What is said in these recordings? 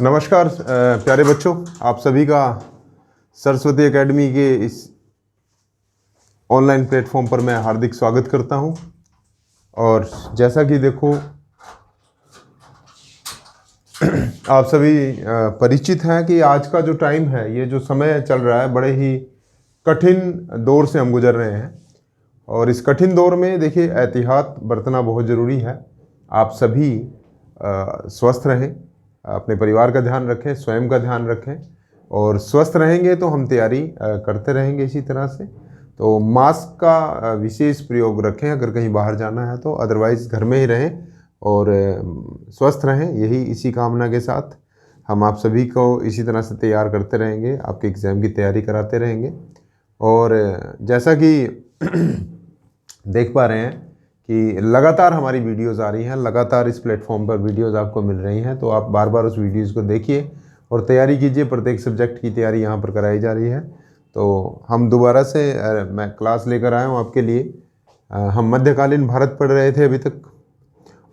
नमस्कार प्यारे बच्चों, आप सभी का सरस्वती एकेडमी के इस ऑनलाइन प्लेटफॉर्म पर मैं हार्दिक स्वागत करता हूं। और जैसा कि देखो आप सभी परिचित हैं कि आज का जो टाइम है, ये जो समय चल रहा है, बड़े ही कठिन दौर से हम गुजर रहे हैं। और इस कठिन दौर में देखिए एहतियात बरतना बहुत ज़रूरी है। आप सभी स्वस्थ रहें, अपने परिवार का ध्यान रखें, स्वयं का ध्यान रखें, और स्वस्थ रहेंगे तो हम तैयारी करते रहेंगे इसी तरह से। तो मास्क का विशेष प्रयोग रखें अगर कहीं बाहर जाना है तो, अदरवाइज़ घर में ही रहें और स्वस्थ रहें। यही इसी कामना के साथ हम आप सभी को इसी तरह से तैयार करते रहेंगे, आपके एग्ज़ाम की तैयारी कराते रहेंगे। और जैसा कि देख पा रहे हैं कि लगातार हमारी वीडियोस आ रही हैं, लगातार इस प्लेटफॉर्म पर वीडियोस आपको मिल रही हैं, तो आप बार बार उस वीडियोस को देखिए और तैयारी कीजिए। प्रत्येक सब्जेक्ट की तैयारी यहाँ पर कराई जा रही है। तो हम दोबारा से मैं क्लास लेकर आया हूँ आपके लिए। हम मध्यकालीन भारत पढ़ रहे थे अभी तक,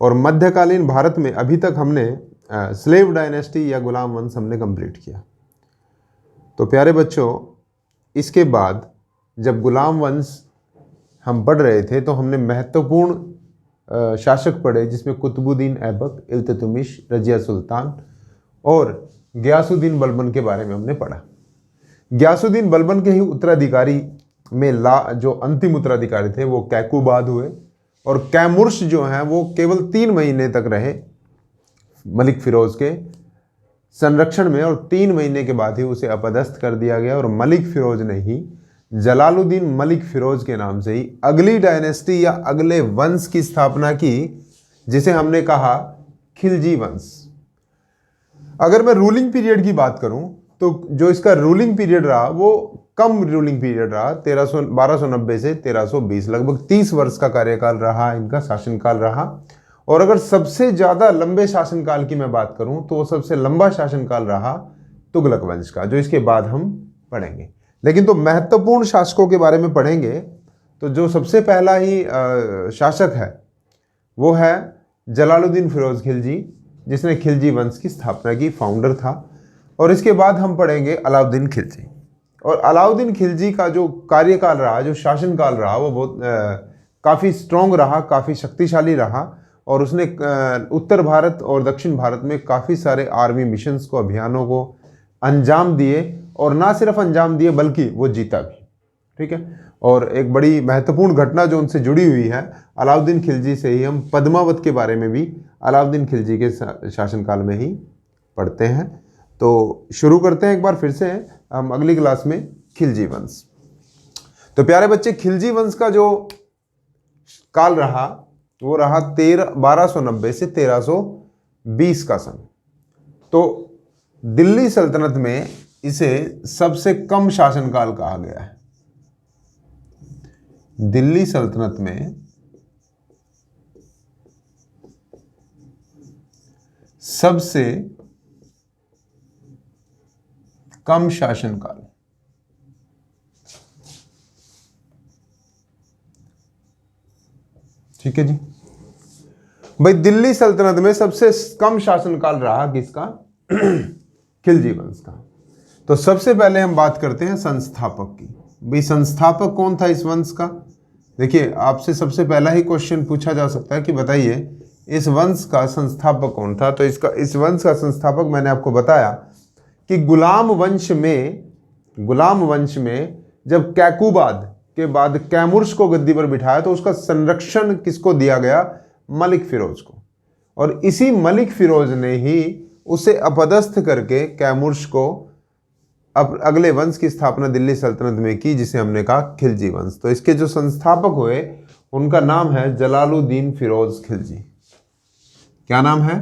और मध्यकालीन भारत में अभी तक हमने स्लेव डायनेस्टी या गुलाम वंश हमने कंप्लीट किया। तो प्यारे बच्चों, इसके बाद जब गुलाम वंश हम पढ़ रहे थे तो हमने महत्वपूर्ण शासक पढ़े, जिसमें कुतुबुद्दीन ऐबक, इल्तुतमिश, रजिया सुल्तान और गियासुद्दीन बलबन के बारे में हमने पढ़ा। गियासुद्दीन बलबन के ही उत्तराधिकारी में जो अंतिम उत्तराधिकारी थे वो कैकुबाद हुए, और कैमुर्श जो हैं वो केवल 3 महीने तक रहे मलिक फिरोज के संरक्षण में, और 3 महीने के बाद ही उसे अपदस्थ कर दिया गया। और मलिक फिरोज ने ही जलालुद्दीन मलिक फिरोज के नाम से ही अगली डायनेस्टी या अगले वंश की स्थापना की, जिसे हमने कहा खिलजी वंश। अगर मैं रूलिंग पीरियड की बात करूं तो जो इसका रूलिंग पीरियड रहा वो कम रूलिंग पीरियड रहा, 1290 से 1320, लगभग 30 वर्ष का कार्यकाल रहा, इनका शासनकाल रहा। और अगर सबसे ज़्यादा लंबे शासनकाल की मैं बात करूं तो वो सबसे लंबा शासनकाल रहा तुगलक वंश का, जो इसके बाद हम पढ़ेंगे। लेकिन तो महत्वपूर्ण शासकों के बारे में पढ़ेंगे तो जो सबसे पहला ही शासक है वो है जलालुद्दीन फिरोज खिलजी, जिसने खिलजी वंश की स्थापना की, फाउंडर था। और इसके बाद हम पढ़ेंगे अलाउद्दीन खिलजी। और अलाउद्दीन खिलजी का जो कार्यकाल रहा, जो शासनकाल रहा, वो बहुत काफ़ी स्ट्रॉन्ग रहा, काफ़ी शक्तिशाली रहा। और उसने उत्तर भारत और दक्षिण भारत में काफ़ी सारे आर्मी मिशंस को, अभियानों को अंजाम दिए, और ना सिर्फ अंजाम दिए बल्कि वो जीता भी। ठीक है। और एक बड़ी महत्वपूर्ण घटना जो उनसे जुड़ी हुई है अलाउद्दीन खिलजी से ही, हम पद्मावत के बारे में भी अलाउद्दीन खिलजी के शासनकाल में ही पढ़ते हैं। तो शुरू करते हैं एक बार फिर से हम अगली क्लास में खिलजी वंश। तो प्यारे बच्चे, खिलजी वंश का जो काल रहा वो रहा 1290 से 1320 का समय। तो दिल्ली सल्तनत में इसे सबसे कम शासनकाल कहा गया है। दिल्ली सल्तनत में सबसे कम शासनकाल, ठीक है जी भाई। दिल्ली सल्तनत में सबसे कम शासनकाल रहा किसका? खिलजी वंश का। तो सबसे पहले हम बात करते हैं संस्थापक की। भाई संस्थापक कौन था इस वंश का? देखिए, आपसे सबसे पहला ही क्वेश्चन पूछा जा सकता है कि बताइए इस वंश का संस्थापक कौन था। तो इस वंश का संस्थापक मैंने आपको बताया कि गुलाम वंश में जब कैकुबाद के बाद कैमुर्श को गद्दी पर बिठाया तो उसका संरक्षण किसको दिया गया? मलिक फिरोज को। और इसी मलिक फिरोज ने ही उसे अपदस्थ करके कैमुर्श को अब अगले वंश की स्थापना दिल्ली सल्तनत में की, जिसे हमने कहा खिलजी वंश। तो इसके जो संस्थापक हुए उनका नाम है जलालुद्दीन फिरोज खिलजी। क्या नाम है?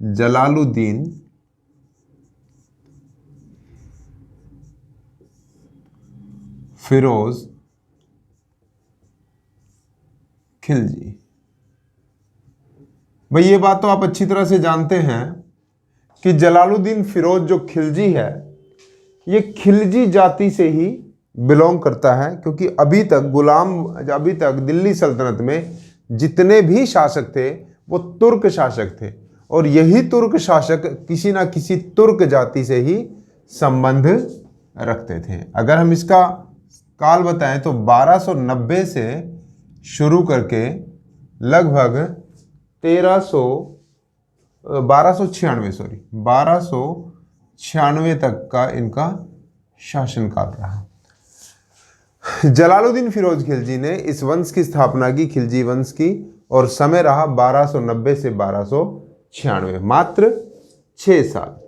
जलालुद्दीन फिरोज खिलजी। भाई ये बात तो आप अच्छी तरह से जानते हैं कि जलालुद्दीन फिरोज जो खिलजी है ये खिलजी जाति से ही बिलोंग करता है, क्योंकि अभी तक दिल्ली सल्तनत में जितने भी शासक थे वो तुर्क शासक थे। और यही तुर्क शासक किसी ना किसी तुर्क जाति से ही संबंध रखते थे। अगर हम इसका काल बताएं तो 1290 से शुरू करके लगभग 1296 तक का इनका शासनकाल रहा। जलालुद्दीन फिरोज खिलजी ने इस वंश की स्थापना की, खिलजी वंश की, और समय रहा 1290 से 1296, मात्र 6 साल।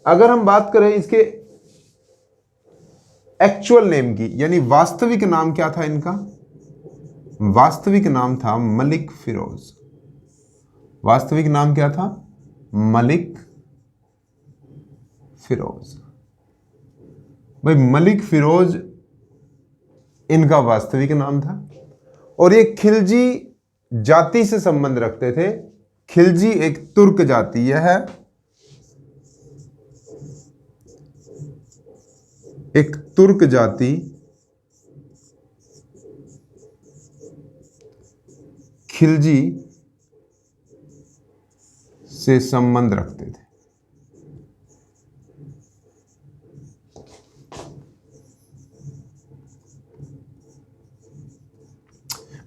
अगर हम बात करें इसके एक्चुअल नेम की, यानी वास्तविक नाम क्या था इनका? वास्तविक नाम था मलिक फिरोज। वास्तविक नाम क्या था? मलिक फिरोज। भाई मलिक फिरोज इनका वास्तविक नाम था, और ये खिलजी जाति से संबंध रखते थे। खिलजी एक तुर्क जाति यह है, एक तुर्क जाति खिलजी से संबंध रखते थे।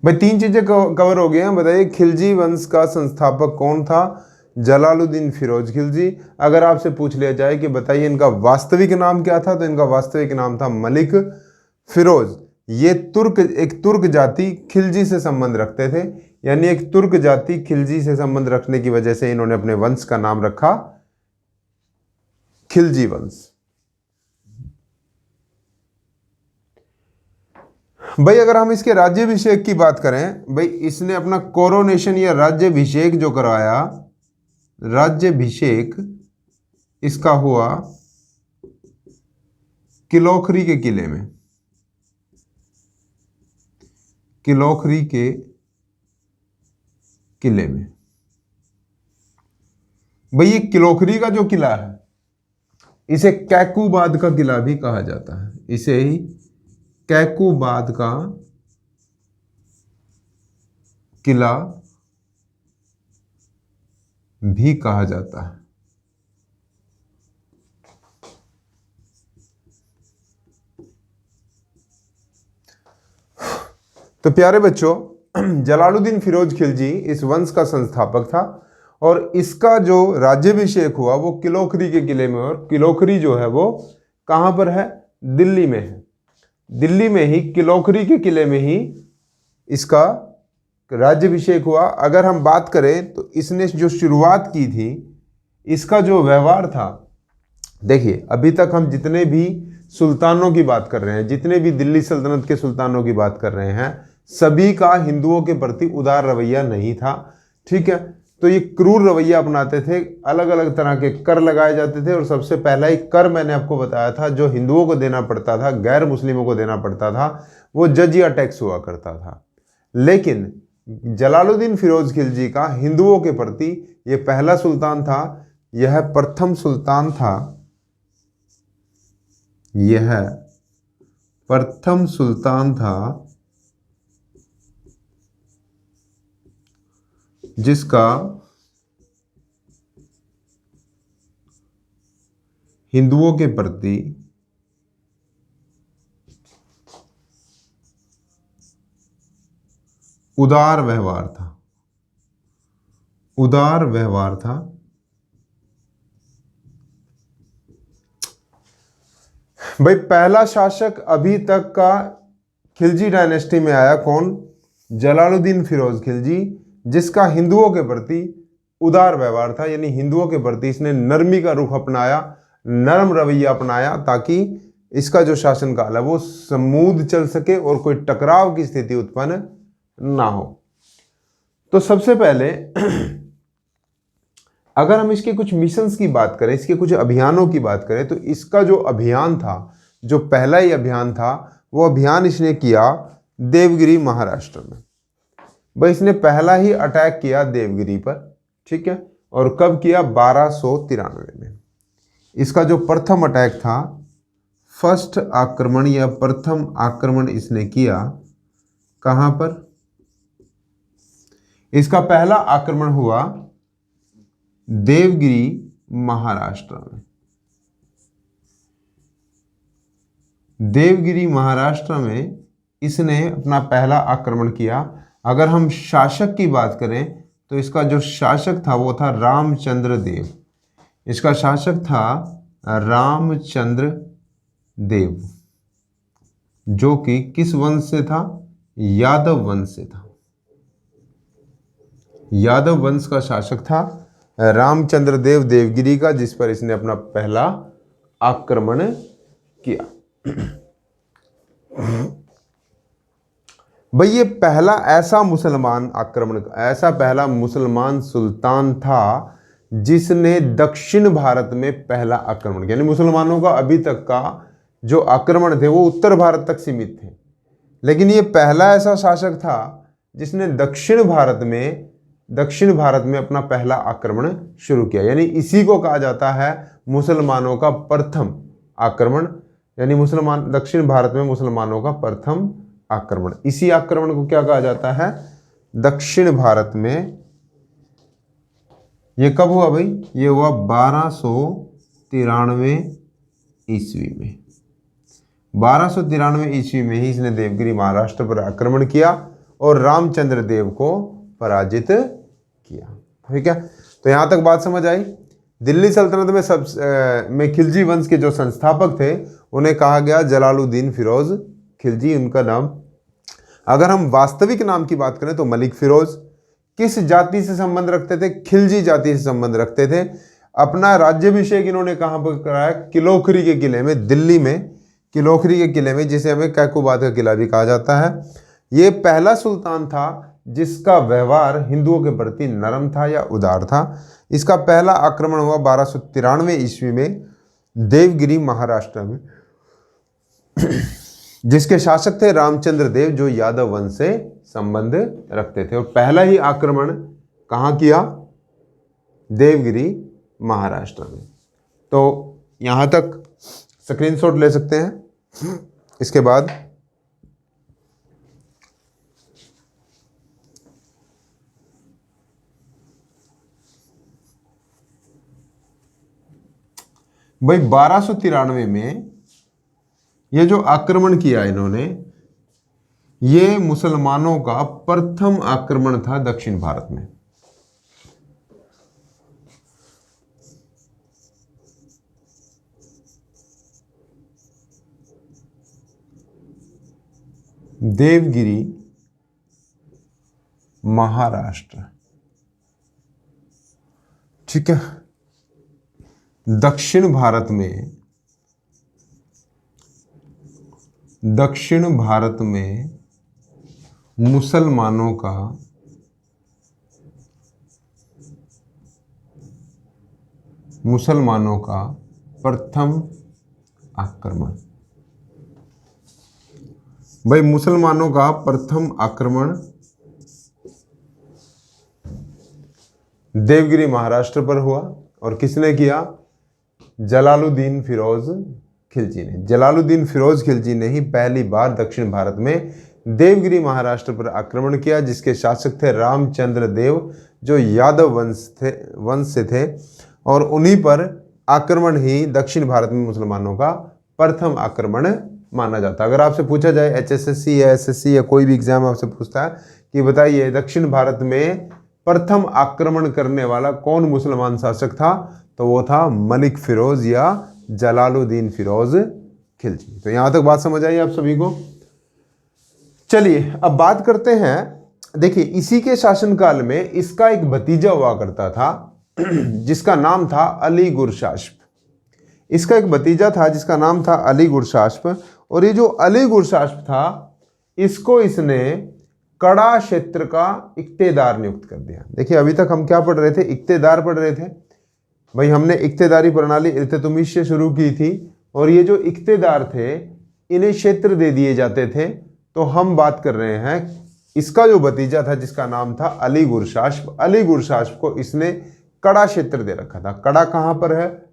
भाई 3 चीजें कवर हो गई हैं। बताइए खिलजी वंश का संस्थापक कौन था? जलालुद्दीन फिरोज खिलजी। अगर आपसे पूछ लिया जाए कि बताइए इनका वास्तविक नाम क्या था, तो इनका वास्तविक नाम था मलिक फिरोज। ये एक तुर्क जाति खिलजी से संबंध रखते थे, यानी एक तुर्क जाति खिलजी से संबंध रखने की वजह से इन्होंने अपने वंश का नाम रखा खिलजी वंश। भाई अगर हम इसके राज्याभिषेक की बात करें, भाई इसने अपना कोरोनेशन या राज्याभिषेक जो करवाया, राज्याभिषेक इसका हुआ किलोखरी के किले में। किलोखरी के किले में। भाई ये किलोखरी का जो किला है इसे कैकुबाद का किला भी कहा जाता है। इसे ही कैकुबाद का किला भी कहा जाता है। तो प्यारे बच्चों, जलालुद्दीन फिरोज खिलजी इस वंश का संस्थापक था, और इसका जो राज्याभिषेक हुआ वो किलोखरी के किले में। और किलोखरी जो है वो कहां पर है? दिल्ली में है। दिल्ली में ही किलोखरी के किले में ही इसका राज्याभिषेक हुआ। अगर हम बात करें तो इसने जो शुरुआत की थी, इसका जो व्यवहार था, देखिए अभी तक हम जितने भी सुल्तानों की बात कर रहे हैं, जितने भी दिल्ली सल्तनत के सुल्तानों की बात कर रहे हैं, सभी का हिंदुओं के प्रति उदार रवैया नहीं था। ठीक है, तो ये क्रूर रवैया अपनाते थे। अलग अलग तरह के कर लगाए जाते थे, और सबसे पहला एक कर मैंने आपको बताया था जो हिंदुओं को देना पड़ता था, गैर मुस्लिमों को देना पड़ता था, वो जजिया टैक्स हुआ करता था। लेकिन जलालुद्दीन फिरोज खिलजी का हिंदुओं के प्रति ये पहला सुल्तान था, यह प्रथम सुल्तान था, यह प्रथम सुल्तान था जिसका हिंदुओं के प्रति उदार व्यवहार था। उदार व्यवहार था। भाई पहला शासक अभी तक का खिलजी डायनेस्टी में आया कौन? जलालुद्दीन फिरोज खिलजी, जिसका हिंदुओं के प्रति उदार व्यवहार था, यानी हिंदुओं के प्रति इसने नरमी का रुख अपनाया, नरम रवैया अपनाया, ताकि इसका जो शासनकाल है वो स्मूथ चल सके और कोई टकराव की स्थिति उत्पन्न ना हो। तो सबसे पहले अगर हम इसके कुछ मिशंस की बात करें, इसके कुछ अभियानों की बात करें, तो इसका जो अभियान था, जो पहला ही अभियान था, वो अभियान इसने किया देवगिरी महाराष्ट्र में। भाई इसने पहला ही अटैक किया देवगिरी पर। ठीक है, और कब किया? 1293 में। इसका जो प्रथम अटैक था, फर्स्ट आक्रमण या प्रथम आक्रमण इसने किया कहां पर? इसका पहला आक्रमण हुआ देवगिरी महाराष्ट्र में। देवगिरी महाराष्ट्र में इसने अपना पहला आक्रमण किया। अगर हम शासक की बात करें तो इसका जो शासक था वो था रामचंद्र देव। इसका शासक था रामचंद्र देव, जो कि किस वंश से था? यादव वंश से था। यादव वंश का शासक था रामचंद्र देव देवगिरी का, जिस पर इसने अपना पहला आक्रमण किया। भाई ये पहला ऐसा मुसलमान आक्रमण, ऐसा पहला मुसलमान सुल्तान था जिसने दक्षिण भारत में पहला आक्रमण किया। यानी मुसलमानों का अभी तक का जो आक्रमण थे वो उत्तर भारत तक सीमित थे, लेकिन ये पहला ऐसा शासक था जिसने दक्षिण भारत में अपना पहला आक्रमण शुरू किया। यानी इसी को कहा जाता है मुसलमानों का प्रथम आक्रमण, यानी दक्षिण भारत में मुसलमानों का प्रथम आक्रमण। इसी आक्रमण को क्या कहा जाता है? दक्षिण भारत में। ये कब हुआ भाई? ये हुआ 1293 ईस्वी में। 1293 ईस्वी में ही इसने देवगिरी महाराष्ट्र पर आक्रमण किया और रामचंद्र देव को पराजित किया। ठीक है, तो यहां तक बात समझ आई। दिल्ली सल्तनत में खिलजी वंश के जो संस्थापक थे उन्हें कहा गया जलालुद्दीन फिरोज खिलजी, उनका नाम। अगर हम वास्तविक नाम की बात करें तो मलिक फिरोज। किस जाति से संबंध रखते थे? खिलजी जाति से संबंध रखते थे। अपना राज्याभिषेक इन्होंने कहां पर कराया? किलोखरी के किले में, दिल्ली में किलोखरी के किले में, जिसे हमें कैकुबाद का किला भी कहा जाता है। ये पहला सुल्तान था जिसका व्यवहार हिंदुओं के प्रति नरम था या उदार था। इसका पहला आक्रमण हुआ 1293 ईस्वी में देवगिरी महाराष्ट्र में, जिसके शासक थे रामचंद्र देव, जो यादव वंश से संबंध रखते थे। और पहला ही आक्रमण कहाँ किया? देवगिरी महाराष्ट्र में। तो यहाँ तक स्क्रीनशॉट ले सकते हैं। इसके बाद भाई 1293 में ये जो आक्रमण किया इन्होंने, ये मुसलमानों का प्रथम आक्रमण था दक्षिण भारत में। देवगिरी महाराष्ट्र, ठीक है। दक्षिण भारत में मुसलमानों का प्रथम आक्रमण। भाई मुसलमानों का प्रथम आक्रमण देवगिरी महाराष्ट्र पर हुआ। और किसने किया? जलालुद्दीन फिरोज खिलजी ने। जलालुद्दीन फिरोज खिलजी ने ही पहली बार दक्षिण भारत में देवगिरी महाराष्ट्र पर आक्रमण किया, जिसके शासक थे रामचंद्र देव, जो यादव वंश से थे। और उन्हीं पर आक्रमण ही दक्षिण भारत में मुसलमानों का प्रथम आक्रमण माना जाता है। अगर आपसे पूछा जाए HSSC या SSC या कोई भी एग्जाम आपसे पूछता है कि बताइए दक्षिण भारत में प्रथम आक्रमण करने वाला कौन मुसलमान शासक था, तो वो था मलिक फिरोज या जलालुद्दीन फिरोज खिलजी। तो यहां तक बात समझ आई आप सभी को। चलिए अब बात करते हैं। देखिए इसी के शासनकाल में इसका एक भतीजा हुआ करता था जिसका नाम था अली गुरशास्प। इसका एक भतीजा था जिसका नाम था अली गुरशास्प। और ये जो अली गुरशास्प था, इसको इसने कड़ा क्षेत्र का इक्तेदार नियुक्त कर दिया। देखिए अभी तक हम क्या पढ़ रहे थे? इक्तेदार पढ़ रहे थे। भाई हमने इक्तेदारी प्रणाली इल्तुतमिश से शुरू की थी, और ये जो इक्तेदार थे इन्हें क्षेत्र दे दिए जाते थे। तो हम बात कर रहे हैं इसका जो भतीजा था जिसका नाम था अली गुरशास्प। अली गुरशास्प को इसने कड़ा क्षेत्र दे रखा था। कड़ा कहाँ पर है?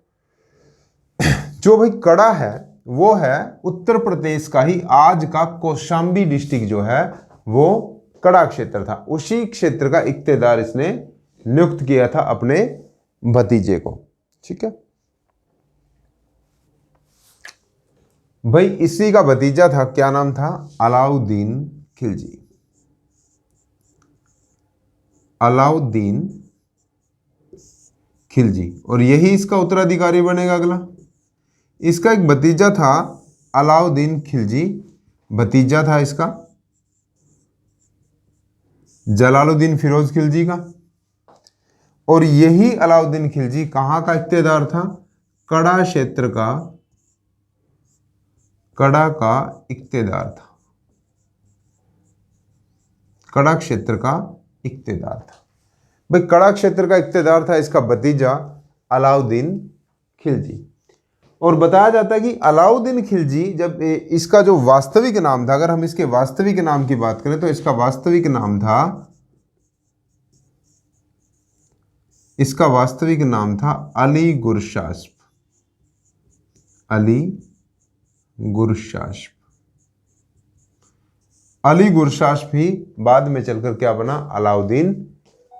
जो भाई कड़ा है वो है उत्तर प्रदेश का ही आज का कौशाम्बी डिस्ट्रिक्ट जो है वो कड़ा क्षेत्र था। उसी क्षेत्र का इक्तेदार इसने नियुक्त किया था अपने भतीजे को। ठीक है भाई, इसी का भतीजा था, क्या नाम था? अलाउद्दीन खिलजी। अलाउद्दीन खिलजी, और यही इसका उत्तराधिकारी बनेगा अगला। इसका एक भतीजा था अलाउद्दीन खिलजी, भतीजा था इसका जलालुद्दीन फिरोज खिलजी का। और यही अलाउद्दीन खिलजी कहाँ का इख्तियार था? कड़ा क्षेत्र का, कड़ा का इख्तियार था, कड़ा क्षेत्र का इख्तियार था भाई। कड़ा क्षेत्र का इख्तियार था इसका भतीजा अलाउद्दीन खिलजी। और बताया जाता है कि अलाउद्दीन खिलजी, जब इसका जो वास्तविक नाम था, अगर हम इसके वास्तविक नाम की बात करें तो इसका वास्तविक नाम था, इसका वास्तविक नाम था अली गुरशास्प। अली गुरशास्प। अली गुरशास्प ही बाद में चलकर क्या बना? अलाउद्दीन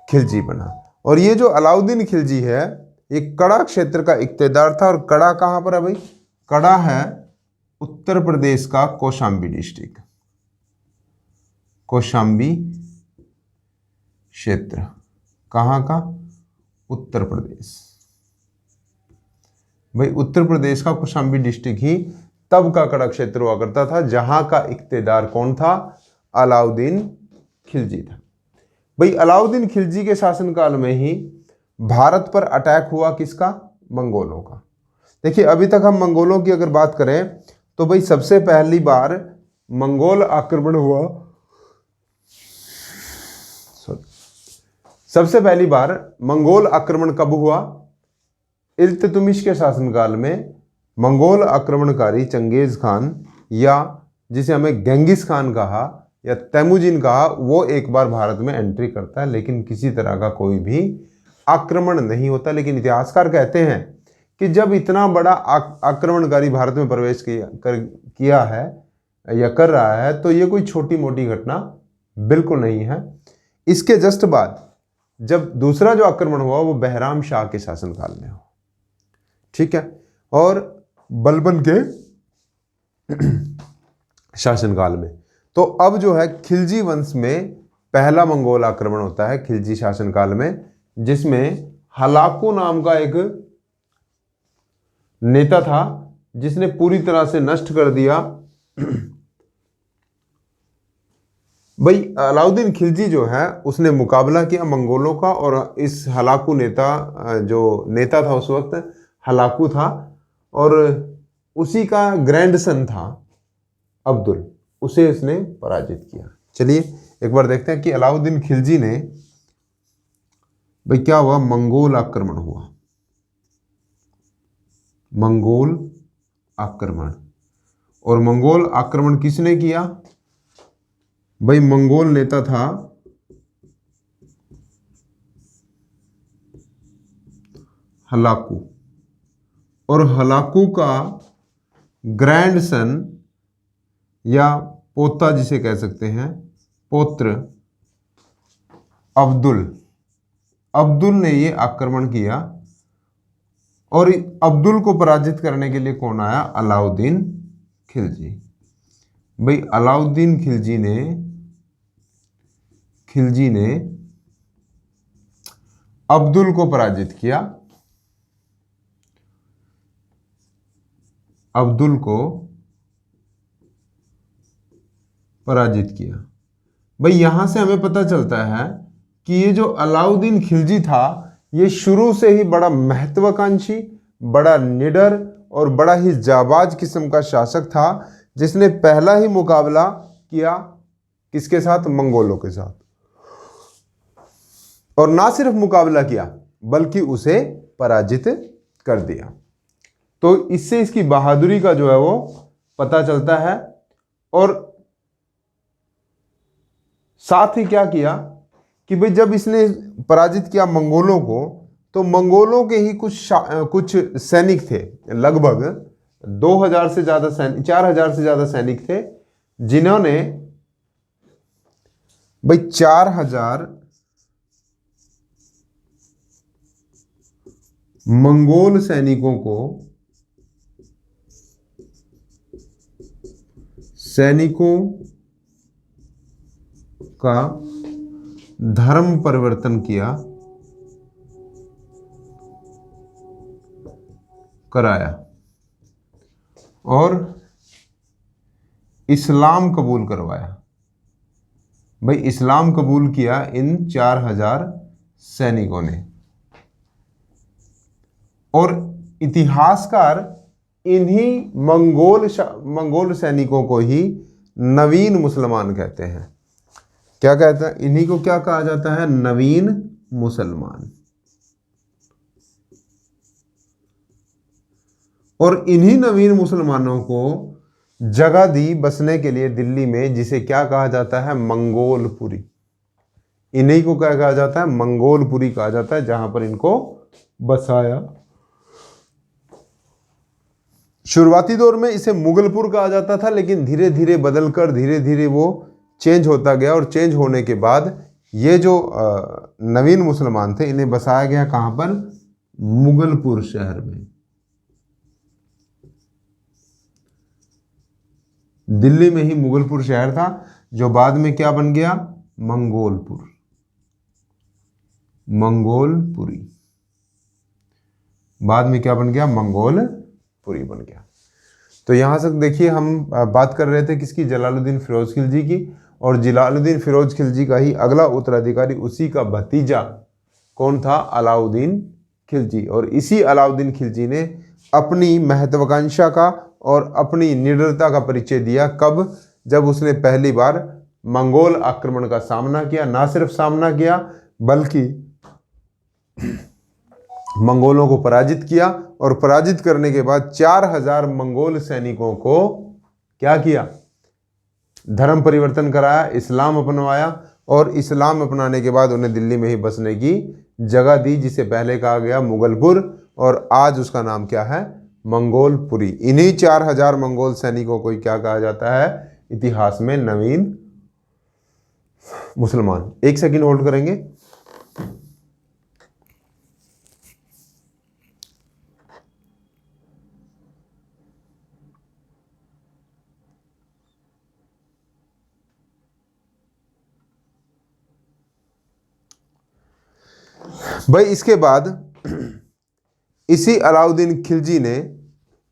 खिलजी बना। और ये जो अलाउद्दीन खिलजी है, ये कड़ा क्षेत्र का इख्तियार था। और कड़ा कहां पर है भाई? कड़ा है उत्तर प्रदेश का कौशाम्बी डिस्ट्रिक्ट, कौशाम्बी क्षेत्र। कहां का? उत्तर प्रदेश भाई, उत्तर प्रदेश का कौशाम्बी डिस्ट्रिक्ट ही तब का कड़ा क्षेत्र हुआ करता था, जहां का इख्तियार कौन था? अलाउद्दीन खिलजी था भाई। अलाउद्दीन खिलजी के शासनकाल में ही भारत पर अटैक हुआ, किसका? मंगोलों का। देखिए, अभी तक हम मंगोलों की अगर बात करें तो भाई सबसे पहली बार मंगोल आक्रमण हुआ, सबसे पहली बार मंगोल आक्रमण कब हुआ? इल्तुतमिश के शासनकाल में मंगोल आक्रमणकारी चंगेज खान, या जिसे हमें गेंगिस खान कहा या तैमुजिन कहा, वो एक बार भारत में एंट्री करता है, लेकिन किसी तरह का कोई भी आक्रमण नहीं होता। लेकिन इतिहासकार कहते हैं कि जब इतना बड़ा आक्रमणकारी भारत में प्रवेश किया है या कर रहा है, तो ये कोई छोटी मोटी घटना बिल्कुल नहीं है। इसके जस्ट बाद जब दूसरा जो आक्रमण हुआ वो बहराम शाह के शासनकाल में हुआ। ठीक है, और बलबन के शासनकाल में। तो अब जो है खिलजी वंश में पहला मंगोल आक्रमण होता है खिलजी शासनकाल में, जिसमें हलाकू नाम का एक नेता था, जिसने पूरी तरह से नष्ट कर दिया भाई। अलाउद्दीन खिलजी जो है उसने मुकाबला किया मंगोलों का, और इस हलाकू नेता, जो नेता था उस वक्त हलाकू था, और उसी का ग्रैंडसन था अब्दुल, उसे इसने पराजित किया। चलिए एक बार देखते हैं कि अलाउद्दीन खिलजी ने भाई क्या हुआ? मंगोल आक्रमण हुआ, मंगोल आक्रमण। और मंगोल आक्रमण किसने किया भाई? मंगोल नेता था हलाकू, और हलाकू का ग्रैंडसन या पोता जिसे कह सकते हैं, पौत्र अब्दुल ने ये आक्रमण किया। और अब्दुल को पराजित करने के लिए कौन आया? अलाउद्दीन खिलजी। भाई अलाउद्दीन खिलजी ने अब्दुल को पराजित किया, अब्दुल को पराजित किया। भाई यहां से हमें पता चलता है कि ये जो अलाउद्दीन खिलजी था, ये शुरू से ही बड़ा महत्वाकांक्षी, बड़ा निडर और बड़ा ही जाबाज किस्म का शासक था, जिसने पहला ही मुकाबला किया किसके साथ? मंगोलों के साथ। और ना सिर्फ मुकाबला किया बल्कि उसे पराजित कर दिया। तो इससे इसकी बहादुरी का जो है वो पता चलता है। और साथ ही क्या किया कि भाई जब इसने पराजित किया मंगोलों को, तो मंगोलों के ही कुछ सैनिक थे, लगभग 2000 से ज्यादा सैनिक, 4000 से ज्यादा सैनिक थे, जिन्होंने भाई 4000 मंगोल सैनिकों का धर्म परिवर्तन कराया और इस्लाम कबूल करवाया। भाई इस्लाम कबूल किया इन 4000 सैनिकों ने। और इतिहासकार इन्हीं मंगोल सैनिकों को ही नवीन मुसलमान कहते हैं। क्या कहता है? इन्हीं को क्या कहा जाता है? नवीन मुसलमान। और इन्हीं नवीन मुसलमानों को जगह दी बसने के लिए दिल्ली में, जिसे क्या कहा जाता है? मंगोलपुरी। इन्हीं को क्या कहा जाता है? मंगोलपुरी कहा जाता है, जहां पर इनको बसाया। शुरुआती दौर में इसे मुगलपुर कहा जाता था, लेकिन धीरे धीरे बदलकर धीरे धीरे वो चेंज होता गया। और चेंज होने के बाद ये जो नवीन मुसलमान थे, इन्हें बसाया गया कहां पर? मुगलपुर शहर में। दिल्ली में ही मुगलपुर शहर था, जो बाद में क्या बन गया? मंगोलपुरी। बाद में क्या बन गया? मंगोलपुरी बन गया। तो यहां से देखिए हम बात कर रहे थे किसकी? जलालुद्दीन फिरोज खिलजी की। और जलालुद्दीन फिरोज खिलजी का ही अगला उत्तराधिकारी, उसी का भतीजा कौन था? अलाउद्दीन खिलजी। और इसी अलाउद्दीन खिलजी ने अपनी महत्वाकांक्षा का और अपनी निडरता का परिचय दिया। कब? जब उसने पहली बार मंगोल आक्रमण का सामना किया। ना सिर्फ सामना किया, बल्कि मंगोलों को पराजित किया। और पराजित करने के बाद 4000 मंगोल सैनिकों को क्या किया? धर्म परिवर्तन कराया, इस्लाम अपनवाया। और इस्लाम अपनाने के बाद उन्हें दिल्ली में ही बसने की जगह दी, जिसे पहले कहा गया मुगलपुर, और आज उसका नाम क्या है? मंगोलपुरी। इन्हीं 4000 मंगोल सैनिकों को क्या कहा जाता है इतिहास में? नवीन मुसलमान। एक सेकंड होल्ड करेंगे। भाई इसके बाद इसी अलाउद्दीन खिलजी ने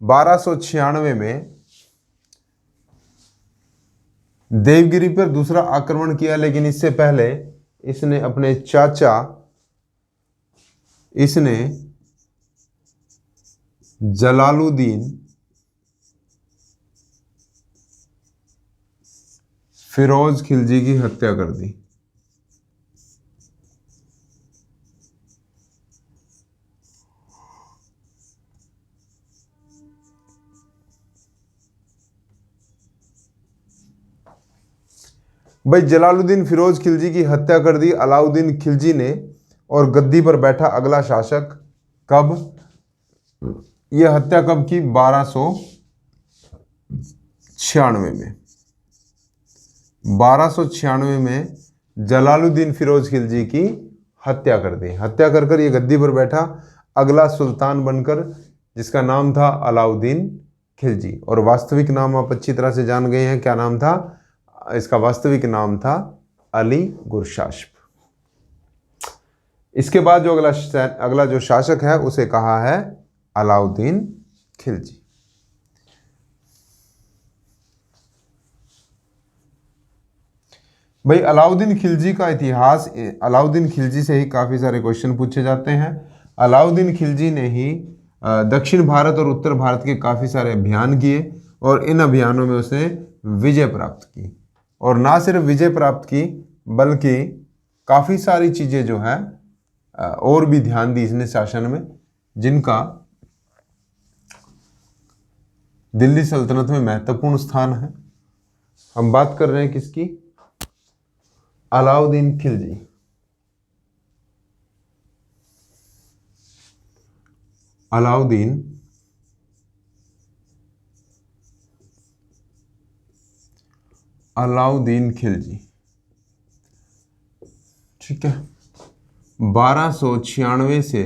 1296 में देवगिरी पर दूसरा आक्रमण किया। लेकिन इससे पहले इसने अपने चाचा जलालुद्दीन फिरोज खिलजी की हत्या कर दी। भाई जलालुद्दीन फिरोज खिलजी की हत्या कर दी अलाउद्दीन खिलजी ने। और गद्दी पर बैठा अगला शासक। कब? यह हत्या कब की? 1296 में। 1296 में जलालुद्दीन फिरोज खिलजी की हत्या कर दी। हत्या कर ये गद्दी पर बैठा अगला सुल्तान बनकर, जिसका नाम था अलाउद्दीन खिलजी। और वास्तविक नाम आप अच्छी तरह से जान गए हैं। क्या नाम था इसका? वास्तविक नाम था अली गुरशास्प। इसके बाद जो अगला जो शासक है, उसे कहा है अलाउद्दीन खिलजी। भाई अलाउद्दीन खिलजी का इतिहास, अलाउद्दीन खिलजी से ही काफ़ी सारे क्वेश्चन पूछे जाते हैं। अलाउद्दीन खिलजी ने ही दक्षिण भारत और उत्तर भारत के काफ़ी सारे अभियान किए। और इन अभियानों में उसने विजय प्राप्त की। और ना सिर्फ विजय प्राप्त की, बल्कि काफ़ी सारी चीज़ें जो है और भी ध्यान दी इसने शासन में, जिनका दिल्ली सल्तनत में महत्वपूर्ण स्थान है। हम बात कर रहे हैं किसकी? अलाउद्दीन खिलजी। अलाउद्दीन खिलजी, ठीक है। 1296 से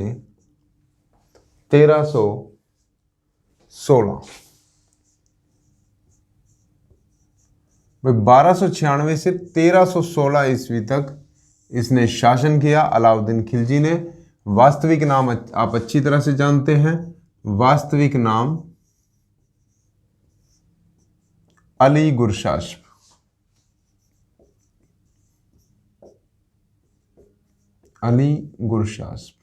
1316। 1296 से 1316 ईस्वी तक इसने शासन किया अलाउद्दीन खिलजी ने। वास्तविक नाम आप अच्छी तरह से जानते हैं, वास्तविक नाम अली गुरशास्प। अली गुरशास्प।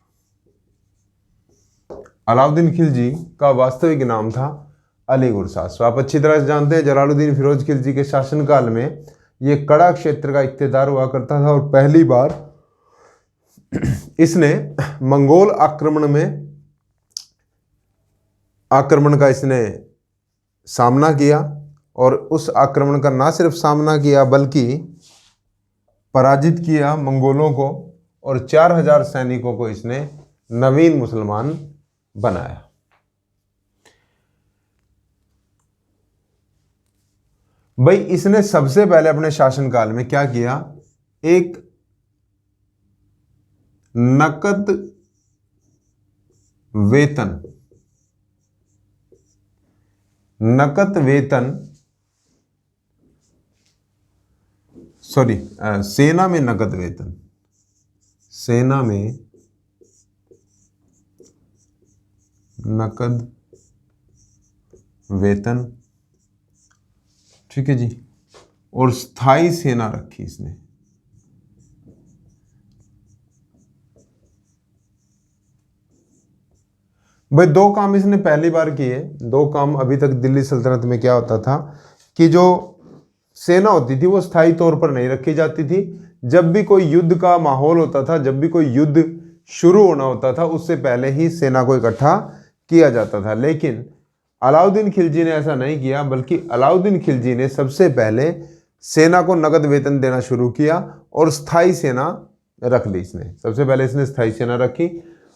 अलाउद्दीन खिलजी का वास्तविक नाम था अली गुरशास्प। आप अच्छी तरह से जानते हैं जलालुद्दीन फिरोज खिलजी के शासनकाल में ये कड़ा क्षेत्र का इख्तियार हुआ करता था और पहली बार इसने मंगोल आक्रमण का इसने सामना किया और उस आक्रमण का ना सिर्फ सामना किया बल्कि पराजित किया मंगोलों को और 4000 सैनिकों को इसने नवीन मुसलमान बनाया। भाई इसने सबसे पहले अपने शासनकाल में क्या किया, एक नकद वेतन सेना में नकद वेतन, सेना में नकद वेतन, ठीक है जी, और स्थायी सेना रखी इसने। भाई दो काम इसने पहली बार किए। दो काम अभी तक दिल्ली सल्तनत में क्या होता था कि जो सेना होती थी वो स्थायी तौर पर नहीं रखी जाती थी। जब भी कोई युद्ध का माहौल होता था, जब भी कोई युद्ध शुरू होना होता था, उससे पहले ही सेना को इकट्ठा किया जाता था। लेकिन अलाउद्दीन खिलजी ने ऐसा नहीं किया, बल्कि अलाउद्दीन खिलजी ने सबसे पहले सेना को नगद वेतन देना शुरू किया और स्थायी सेना रख ली इसने। सबसे पहले इसने स्थायी सेना रखी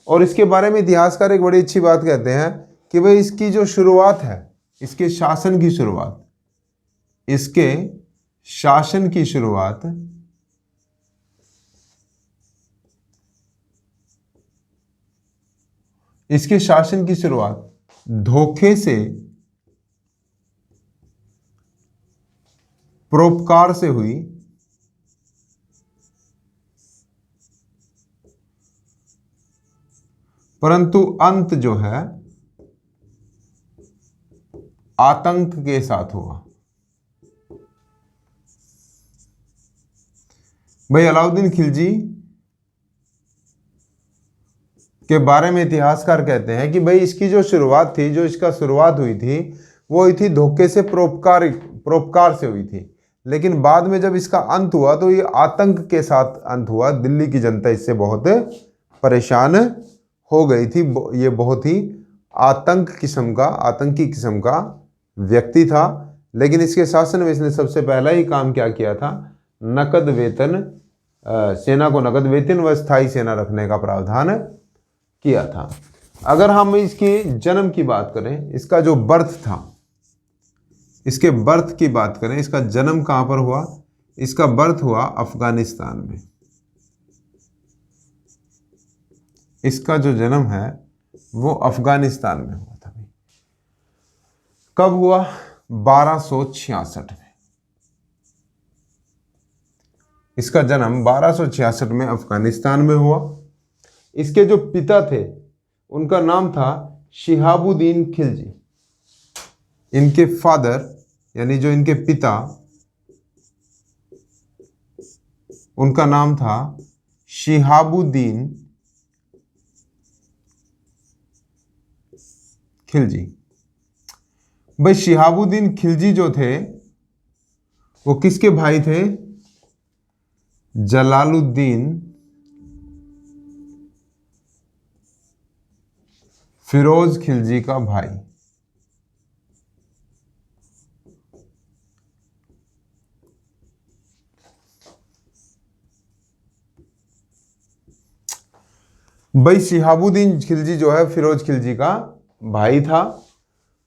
और इसके बारे में इतिहासकार एक बड़ी अच्छी बात कहते हैं कि भाई इसकी जो शुरुआत है, इसके शासन की शुरुआत, इसके शासन की शुरुआत धोखे से, परोपकार से हुई। परंतु अंत जो है आतंक के साथ हुआ। भाई अलाउद्दीन खिलजी के बारे में इतिहासकार कहते हैं कि भाई इसकी जो शुरुआत थी, जो इसका शुरुआत हुई थी, वो हुई थी धोखे से, परोपकार से हुई थी। लेकिन बाद में जब इसका अंत हुआ तो ये आतंक के साथ अंत हुआ। दिल्ली की जनता इससे बहुत परेशान हो गई थी। ये बहुत ही आतंकी किस्म का व्यक्ति था। लेकिन इसके शासन में इसने सबसे पहला ही काम क्या किया था, नकद वेतन, सेना को नकद वेतन व स्थायी सेना रखने का प्रावधान किया था। अगर हम इसके जन्म की बात करें, इसका जो बर्थ था, इसके बर्थ की बात करें, इसका जन्म कहां पर हुआ, इसका बर्थ हुआ अफगानिस्तान में। इसका जो जन्म है वो अफगानिस्तान में हुआ था। कब हुआ, 1266 में। इसका जन्म 1266 में अफगानिस्तान में हुआ। इसके जो पिता थे उनका नाम था शिहाबुद्दीन खिलजी। इनके फादर यानी जो इनके पिता, उनका नाम था शिहाबुद्दीन खिलजी। भाई शिहाबुद्दीन खिलजी जो थे वो किसके भाई थे, जलालुद्दीन फिरोज खिलजी का भाई। भाई शिहाबुद्दीन खिलजी जो है फिरोज खिलजी का भाई था।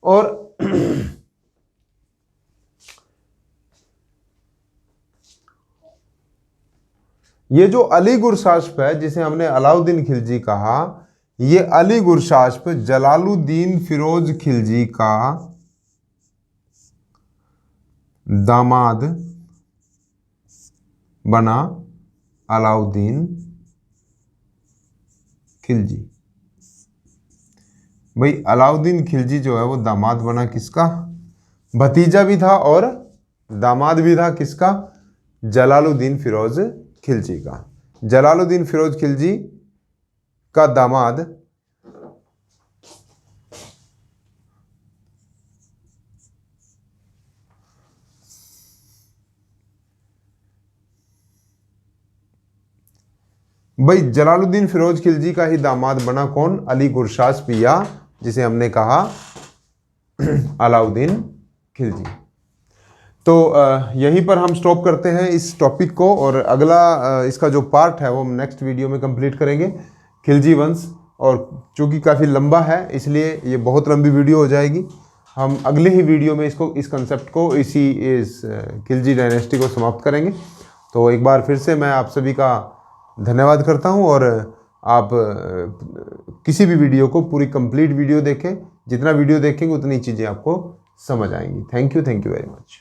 और ये जो अली गुरशास्प है, जिसे हमने अलाउद्दीन खिलजी कहा, ये अली गुरशास्प जलालुद्दीन फिरोज खिलजी का दामाद बना अलाउद्दीन खिलजी। भाई अलाउद्दीन खिलजी जो है वो दामाद बना किसका? भतीजा भी था और दामाद भी था किसका? जलालुद्दीन फिरोज खिलजी का। जलालुद्दीन फिरोज खिलजी का दामाद भाई जलालुद्दीन फिरोज खिलजी का ही दामाद बना कौन? अली गुरशास्प या जिसे हमने कहा अलाउद्दीन खिलजी। तो यहीं पर हम स्टॉप करते हैं इस टॉपिक को, और अगला इसका जो पार्ट है वो हम नेक्स्ट वीडियो में कंप्लीट करेंगे, खिलजी वंश। और चूँकि काफ़ी लंबा है इसलिए ये बहुत लंबी वीडियो हो जाएगी। हम अगले ही वीडियो में इस कंसेप्ट को, इस खिलजी डायनेस्टी को समाप्त करेंगे। तो एक बार फिर से मैं आप सभी का धन्यवाद करता हूं, और आप किसी भी वीडियो को पूरी कंप्लीट वीडियो देखें। जितना वीडियो देखेंगे उतनी चीज़ें आपको समझ आएंगी। Thank you very much.